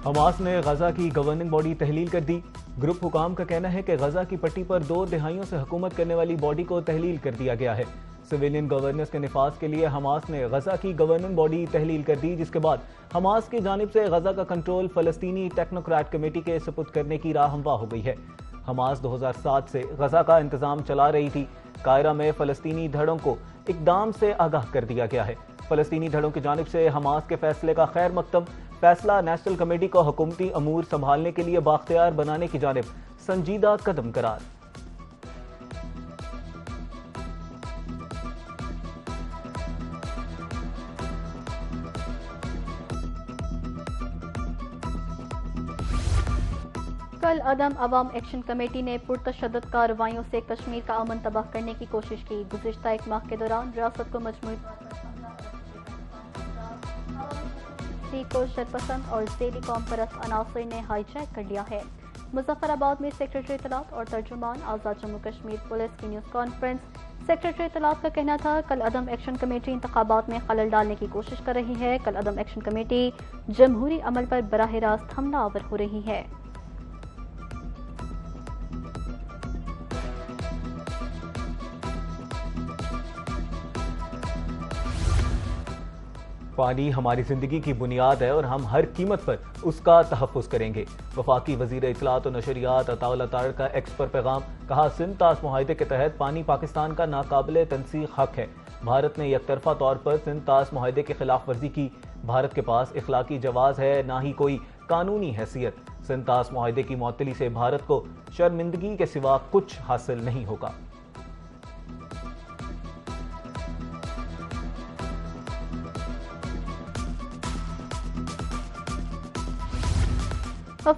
Hamas نے غزہ کی governing body تحلیل کر دی۔ گروپ حکام کا کہنا ہے کہ غزہ کی پٹی پر 2 دہائیوں سے حکومت کرنے والی باڈی کو تحلیل کر دیا گیا ہے۔ سویلین گورننس کے نفاذ کے لیے حماس نے غزہ کی گورننگ باڈی تحلیل کر دی، جس کے بعد حماس کی جانب سے غزہ کا کنٹرول فلسطینی ٹیکنوکریٹ کمیٹی کے سپرد کرنے کی راہ ہموار ہو گئی ہے۔ حماس 2007 سے غزہ کا انتظام چلا رہی تھی۔ قاہرہ میں فلسطینی دھڑوں کو اقدام سے آگاہ کر دیا گیا ہے۔ فلسطینی دھڑوں کی جانب سے حماس کے فیصلے کا خیر مقدم فیصلہ نیشنل کمیٹی کو حکومتی امور سنبھالنے کے لیے بااختیار بنانے کی جانب سنجیدہ قدم قرار۔ کل عدم عوام ایکشن کمیٹی نے پرتشدد کارروائیوں سے کشمیر کا امن تباہ کرنے کی کوشش کی۔ گزشتہ 1 ماہ کے دوران ریاست کو مجموعی کو شرپسند اور ذیلی قوم پرست عناصر نے ہائی جیک کر لیا ہے۔ مظفر آباد میں سیکریٹری اطلاعات اور ترجمان آزاد جموں کشمیر پولیس کی نیوز کانفرنس۔ سیکریٹری اطلاعات کا کہنا تھا کل عدم ایکشن کمیٹی انتخابات میں خلل ڈالنے کی کوشش کر رہی ہے۔ کل عدم ایکشن کمیٹی جمہوری عمل پر براہ راست حملہ آور ہو رہی ہے۔ پانی ہماری زندگی کی بنیاد ہے اور ہم ہر قیمت پر اس کا تحفظ کریں گے۔ وفاقی وزیر اطلاعات و نشریات عطا اللہ طارق کا ایکس پر پیغام۔ کہا سندھ طاس معاہدے کے تحت پانی پاکستان کا ناقابل تنسیق حق ہے۔ بھارت نے یک طرفہ طور پر سندھ طاس معاہدے کی خلاف ورزی کی۔ بھارت کے پاس اخلاقی جواز ہے، نہ ہی کوئی قانونی حیثیت۔ سندھ طاس معاہدے کی معطلی سے بھارت کو شرمندگی کے سوا کچھ حاصل نہیں ہوگا۔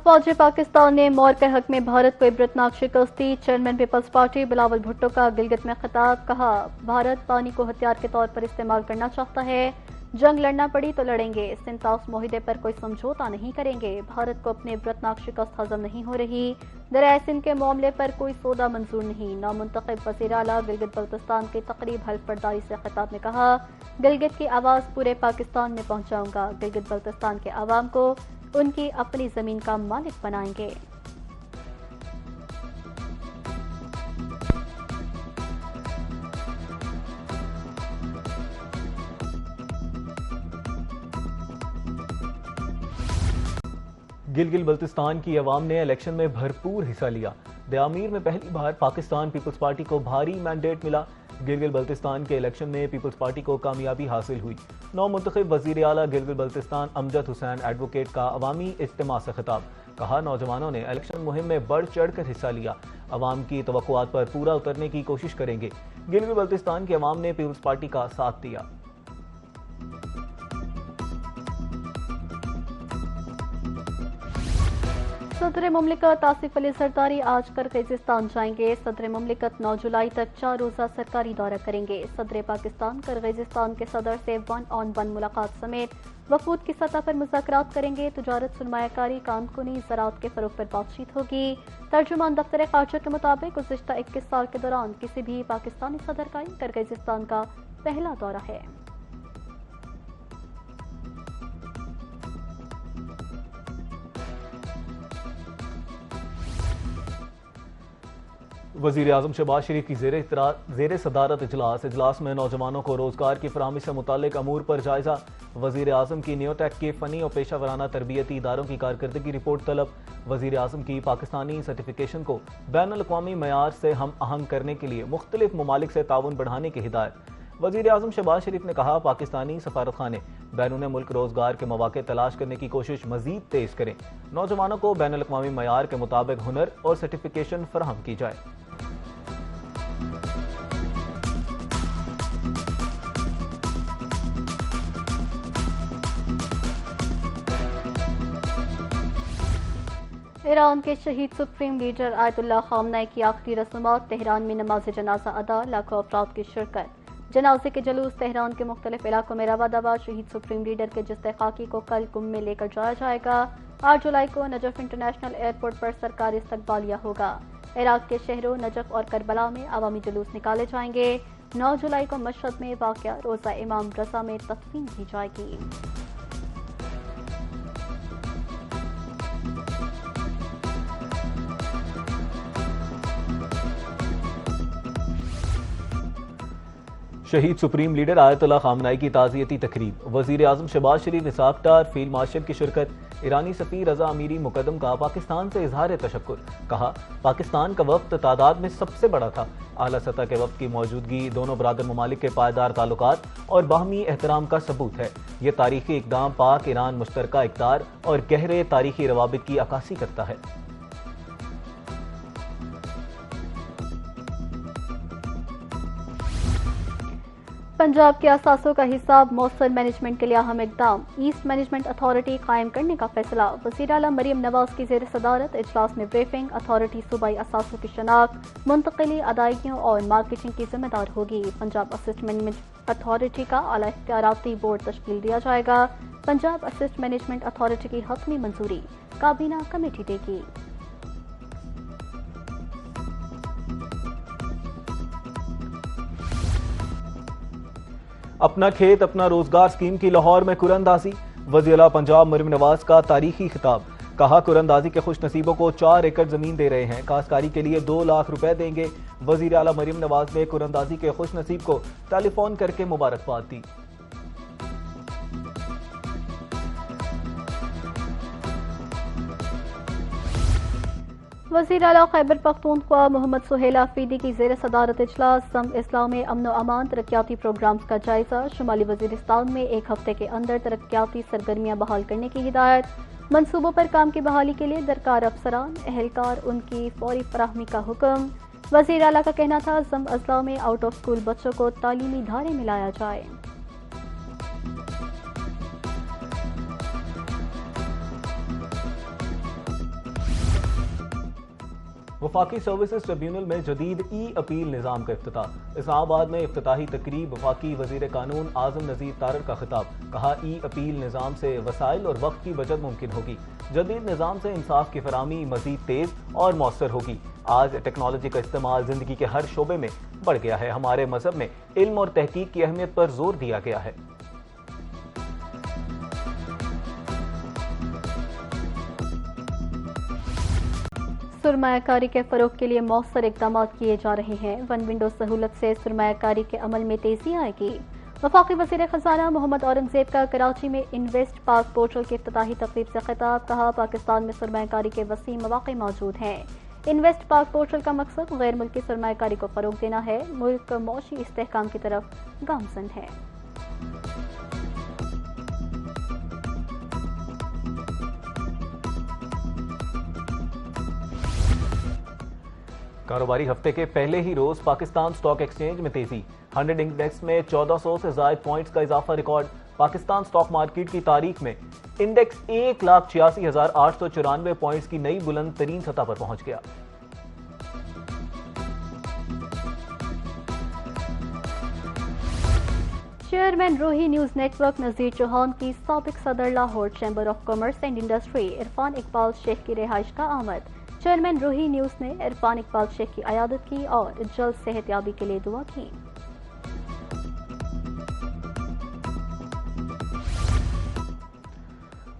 فوج پاکستان نے مور کے حق میں بھارت کو عبرتناک شکست دی۔ چیئرمین پیپلز پارٹی بلاول بھٹو کا گلگت میں خطاب۔ کہا بھارت پانی کو ہتھیار کے طور پر استعمال کرنا چاہتا ہے، جنگ لڑنا پڑی تو لڑیں گے، سندھ طاس معاہدے پر کوئی سمجھوتا نہیں کریں گے۔ بھارت کو اپنے عبرتناک شکست ہضم نہیں ہو رہی، دریائے سندھ کے معاملے پر کوئی سودا منظور نہیں۔ نامنتخب وزیر اعلیٰ گلگت بلتستان کی تقریب حلف برداری سے خطاب میں کہا گلگت کی آواز پورے پاکستان میں پہنچاؤں گا، گلگت بلتستان کے عوام کو ان کی اپنی زمین کا مالک بنائیں گے۔ گلگت بلتستان کی عوام نے الیکشن میں بھرپور حصہ لیا۔ دیامیر میں پہلی بار پاکستان پیپلز پارٹی کو بھاری مینڈیٹ ملا۔ گلگت بلتستان کے الیکشن میں پیپلز پارٹی کو کامیابی حاصل ہوئی۔ نو منتخب وزیر اعلیٰ گلگت بلتستان امجد حسین ایڈوکیٹ کا عوامی اجتماع سے خطاب۔ کہا نوجوانوں نے الیکشن مہم میں بڑھ چڑھ کر حصہ لیا، عوام کی توقعات پر پورا اترنے کی کوشش کریں گے۔ گلگت بلتستان کے عوام نے پیپلز پارٹی کا ساتھ دیا۔ صدر مملکت آصف علی زرداری آج کرغیزستان جائیں گے۔ صدر مملکت 9 جولائی تک 4 روزہ سرکاری دورہ کریں گے۔ صدر پاکستان کرغیزستان کے صدر سے 1 on 1 ملاقات سمیت وفود کی سطح پر مذاکرات کریں گے۔ تجارت، سرمایہ کاری، کام کنی، زراعت کے فروغ پر بات چیت ہوگی۔ ترجمان دفتر خارجہ کے مطابق گزشتہ 21 سال کے دوران کسی بھی پاکستانی صدر کا کرغیزستان کا پہلا دورہ ہے۔ وزیر اعظم شہباز شریف کی زیر صدارت اجلاس میں نوجوانوں کو روزگار کی فراہمی سے متعلق امور پر جائزہ۔ وزیر اعظم کی نیو ٹیک کے فنی اور پیشہ ورانہ تربیتی اداروں کی کارکردگی رپورٹ طلب۔ وزیر اعظم کی پاکستانی سرٹیفکیشن کو بین الاقوامی معیار سے ہم آہنگ کرنے کے لیے مختلف ممالک سے تعاون بڑھانے کی ہدایت۔ وزیر اعظم شہباز شریف نے کہا پاکستانی سفارتخانے بیرون ملک روزگار کے مواقع تلاش کرنے کی کوشش مزید تیز کریں، نوجوانوں کو بین الاقوامی معیار کے مطابق ہنر اور سرٹیفکیشن فراہم کی جائے۔ ایران کے شہید سپریم لیڈر آیت اللہ خامنہ کی آخری رسومات۔ تہران میں نماز جنازہ ادا، لاکھوں افراد کی شرکت۔ جنازے کے جلوس تہران کے مختلف علاقوں میں رواں دوا۔ شہید سپریم لیڈر کے جثہ خاکی کو کل قم میں لے کر جایا جائے گا۔ 8 جولائی کو نجف انٹرنیشنل ایئرپورٹ پر سرکاری استقبالیہ ہوگا۔ عراق کے شہروں نجف اور کربلا میں عوامی جلوس نکالے جائیں گے۔ 9 جولائی کو مشہد میں واقع روضہ امام رضا میں تدفین کی جائے گی۔ شہید سپریم لیڈر آیت اللہ خامنائی کی تعزیتی تقریب، وزیر اعظم شہباز شریف اسحاق ڈار، فیلڈ مارشل کی شرکت، ایرانی سفیر رضا امیری مقدم کا پاکستان سے اظہار تشکر، کہا پاکستان کا وفد تعداد میں سب سے بڑا تھا، اعلیٰ سطح کے وفد کی موجودگی دونوں برادر ممالک کے پائیدار تعلقات اور باہمی احترام کا ثبوت ہے، یہ تاریخی اقدام پاک ایران مشترکہ اقدار اور گہرے تاریخی روابط کی عکاسی کرتا ہے۔ پنجاب کے اثاثوں کا حساب مؤثر مینجمنٹ کے لیے اہم اقدام، ایسٹ مینجمنٹ اتھارٹی قائم کرنے کا فیصلہ، وزیر اعلیٰ مریم نواز کی زیر صدارت اجلاس میں بریفنگ، اتھارٹی صوبائی اثاثوں کی شناخت، منتقلی، ادائیگیوں اور مارکیٹنگ کی ذمہ دار ہوگی، پنجاب اسسٹ مینجمنٹ اتھارٹی کا اعلیٰ اختیاراتی بورڈ تشکیل دیا جائے گا، پنجاب اسسٹ مینجمنٹ اتھارٹی کی حتمی منظوری کابینہ کمیٹی دے گی۔ اپنا کھیت اپنا روزگار اسکیم کی لاہور میں قراندازی، وزیر اعلیٰ پنجاب مریم نواز کا تاریخی خطاب، کہا قراندازی کے خوش نصیبوں کو 4 ایکڑ زمین دے رہے ہیں، کاشتکاری کے لیے 2 لاکھ روپے دیں گے، وزیر اعلیٰ مریم نواز نے قراندازی کے خوش نصیب کو ٹیلی فون کر کے مبارکباد دی۔ وزیر اعلیٰ خیبر پختونخوا محمد سہیل آفریدی کی زیر صدارت اجلاس، سم اضلاع میں امن و امان ترقیاتی پروگرامز کا جائزہ، شمالی وزیرستان میں 1 ہفتے کے اندر ترقیاتی سرگرمیاں بحال کرنے کی ہدایت، منصوبوں پر کام کی بحالی کے لیے درکار افسران اہلکار ان کی فوری فراہمی کا حکم، وزیر اعلیٰ کا کہنا تھا سم اضلاع میں آؤٹ آف اسکول بچوں کو تعلیمی ادارے میں لایا جائے۔ وفاقی سروسز ٹریبیونل میں جدید ای اپیل نظام کا افتتاح، اسلام آباد میں افتتاحی تقریب، وفاقی وزیر قانون اعظم نذیر طارر کا خطاب، کہا ای اپیل نظام سے وسائل اور وقت کی بچت ممکن ہوگی، جدید نظام سے انصاف کی فراہمی مزید تیز اور مؤثر ہوگی، آج ٹیکنالوجی کا استعمال زندگی کے ہر شعبے میں بڑھ گیا ہے، ہمارے مذہب میں علم اور تحقیق کی اہمیت پر زور دیا گیا ہے۔ سرمایہ کاری کے فروغ کے لیے مؤثر اقدامات کیے جا رہے ہیں، ون ونڈو سہولت سے سرمایہ کاری کے عمل میں تیزی آئے گی، وفاقی وزیر خزانہ محمد اورنگزیب کا کراچی میں انویسٹ پاک پورٹل کی افتتاحی تقریب سے خطاب، کہا پاکستان میں سرمایہ کاری کے وسیع مواقع موجود ہیں، انویسٹ پاک پورٹل کا مقصد غیر ملکی سرمایہ کاری کو فروغ دینا ہے، ملک معاشی استحکام کی طرف گامزن ہے۔ کاروباری ہفتے کے پہلے ہی روز پاکستان سٹاک ایکسچینج میں تیزی، 100 انڈیکس میں 1400 سے زائد پوائنٹس کا اضافہ ریکارڈ، پاکستان سٹاک مارکیٹ کی تاریخ میں انڈیکس 1,86,894 پوائنٹس کی نئی بلند ترین سطح پر پہنچ گیا۔ Chairman Rohi news network Nazir Chauhan کی سابق صدر Lahore chamber of commerce and industry Irfan Iqbal Sheikh کی رہائش کا آمد، چیئرمین روہی نیوز نے عرفان اقبال شیخ کی عیادت کی اور جلد صحت یابی کے لیے دعا کی۔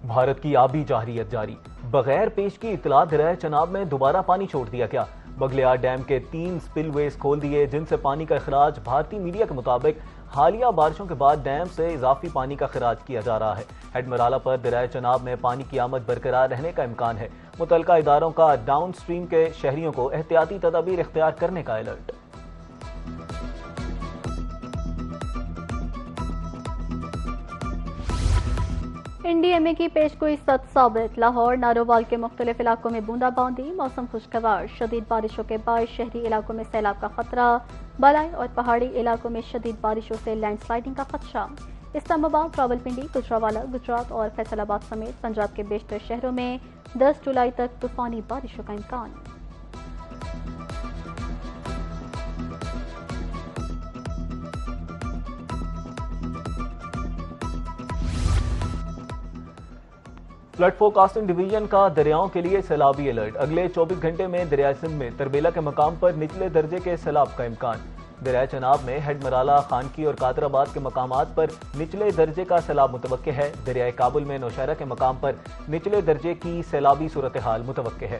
بھارت کی آبی جارحیت جاری، بغیر پیش کی اطلاع دریائے چناب میں دوبارہ پانی چھوڑ دیا گیا، بگلیار ڈیم کے 3 سپل ویز کھول دیے جن سے پانی کا اخراج، بھارتی میڈیا کے مطابق حالیہ بارشوں کے بعد ڈیم سے اضافی پانی کا اخراج کیا جا رہا ہے، ہیڈ مرالہ پر دریائے چناب میں پانی کی آمد برقرار رہنے کا امکان ہے، متعلقہ اداروں کا ڈاؤن سٹریم کے شہریوں کو احتیاطی تدابیر اختیار کرنے کا الرٹ۔ این ڈی ایم اے کی پیشگوئی سچ ثابت، لاہور نارووال کے مختلف علاقوں میں بوندا باندی، موسم خوشگوار، شدید بارشوں کے باعث شہری علاقوں میں سیلاب کا خطرہ، بالائی اور پہاڑی علاقوں میں شدید بارشوں سے لینڈ سلائڈنگ کا خدشہ، اسلام آباد، راولپنڈی، گجرانوالہ، گجرات اور فیصل آباد سمیت پنجاب کے بیشتر شہروں میں 10 جولائی تک طوفانی بارشوں کا امکان۔ فلڈ فورکاسٹنگ ڈویژن کا دریاؤں کے لیے سیلابی الرٹ، اگلے 24 گھنٹے میں دریائے سندھ میں تربیلا کے مقام پر نچلے درجے کے سیلاب کا امکان، دریائے چناب میں ہیڈ مرالہ، خانکی اور قادر آباد کے مقامات پر نچلے درجے کا سیلاب متوقع ہے، دریائے کابل میں نوشہرہ کے مقام پر نچلے درجے کی سیلابی صورتحال متوقع ہے۔